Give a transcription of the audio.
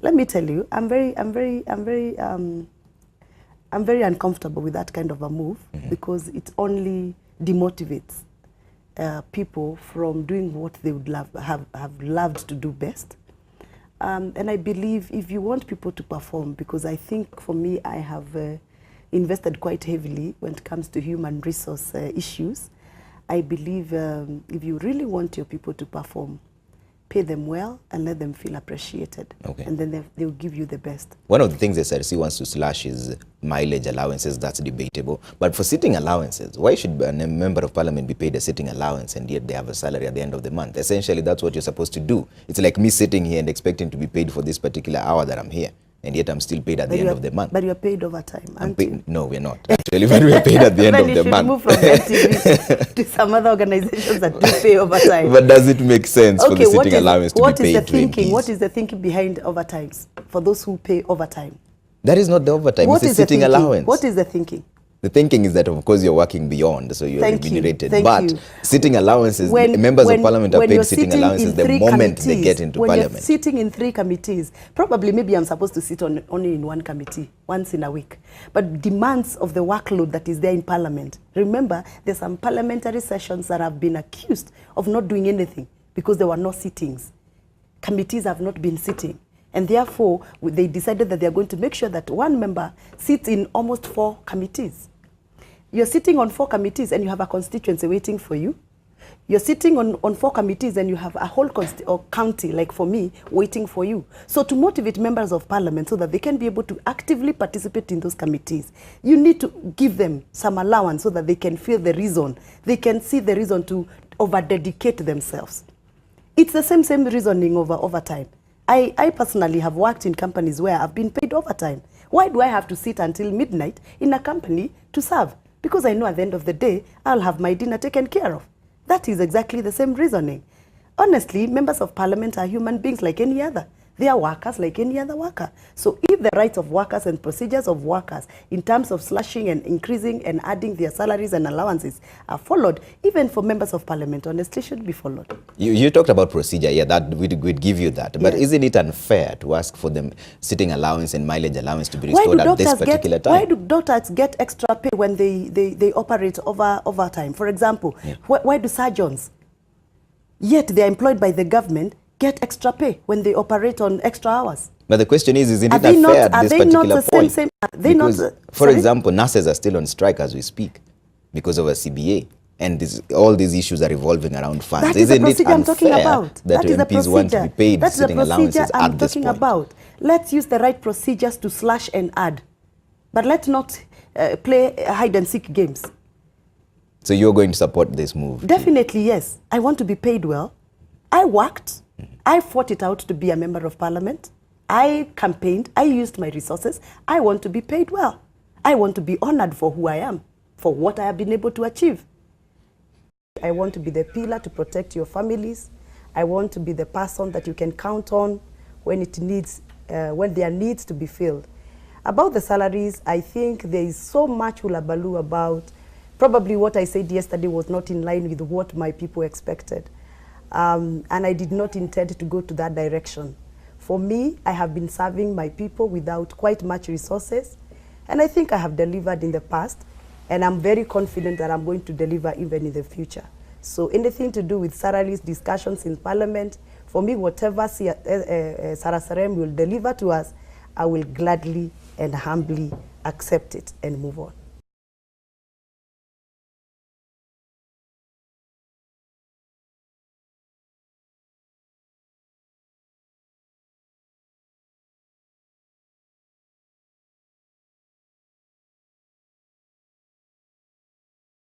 Let me tell you, I'm very uncomfortable with that kind of a move because it only demotivates people from doing what they would have loved to do best. And I believe if you want people to perform, because I think for me, I have invested quite heavily when it comes to human resource issues. I believe if you really want your people to perform, pay them well and let them feel appreciated. Okay. And then they'll give you the best. One of the things the SRC wants to slash is mileage allowances. That's debatable. But for sitting allowances, why should a member of parliament be paid a sitting allowance and yet they have a salary at the end of the month? Essentially, that's what you're supposed to do. It's like me sitting here and expecting to be paid for this particular hour that I'm here. And yet I'm still paid at the end of the month. But you're paid overtime, aren't you? No, we're not. Actually, but we're paid at the end of the month. Move from MTV to some other organizations that do pay overtime. But does it make sense for the sitting allowance to be paid to MPs? What is the thinking behind overtimes for those who pay overtime? That is not the overtime. It's a sitting allowance. What is the thinking? The thinking is that, of course, you're working beyond, so you're remunerated. But sitting allowances, members of parliament are paid sitting allowances the moment they get into parliament. When you're sitting in 3 committees, probably maybe I'm supposed to sit only in 1 committee, once in a week. But demands of the workload that is there in parliament. Remember, there's some parliamentary sessions that have been accused of not doing anything because there were no sittings. Committees have not been sitting. And therefore, they decided that they're going to make sure that 1 member sits in almost 4 committees. You're sitting on 4 committees and you have a constituency waiting for you. You're sitting on 4 committees and you have a whole county, like for me, waiting for you. So to motivate members of parliament so that they can be able to actively participate in those committees, you need to give them some allowance so that they can feel the reason. They can see the reason to over-dedicate themselves. It's the same reasoning over overtime. I personally have worked in companies where I've been paid overtime. Why do I have to sit until midnight in a company to serve? Because I know at the end of the day, I'll have my dinner taken care of. That is exactly the same reasoning. Honestly, members of parliament are human beings like any other. They are workers like any other worker. So if the rights of workers and procedures of workers in terms of slashing and increasing and adding their salaries and allowances are followed, even for members of parliament, honestly, should be followed. You talked about procedure, yeah, that we'd give you that. But isn't it unfair to ask for them sitting allowance and mileage allowance to be restored at this particular time? Why do doctors get extra pay when they operate overtime? For example, why do surgeons, yet they are employed by the government, get extra pay when they operate on extra hours? But the question is isn't it unfair at this particular point? Because, for example, nurses are still on strike as we speak because of a CBA. And all these issues are revolving around funds. Isn't it unfair that MPs want to be paid sitting allowances at this point? Let's use the right procedures to slash and add. But let's not play hide and seek games. So you're going to support this move? Definitely, yes. I want to be paid well. I worked. I fought it out to be a member of parliament. I campaigned. I used my resources. I want to be paid well. I want to be honored for who I am, for what I have been able to achieve. I want to be the pillar to protect your families. I want to be the person that you can count on when it needs, when there needs to be filled. About the salaries, I think there is so much hullabaloo about. Probably what I said yesterday was not in line with what my people expected. And I did not intend to go to that direction. For me, I have been serving my people without quite much resources, and I think I have delivered in the past, and I'm very confident that I'm going to deliver even in the future. So anything to do with salaries discussions in parliament, for me, whatever Sarasarem will deliver to us, I will gladly and humbly accept it and move on.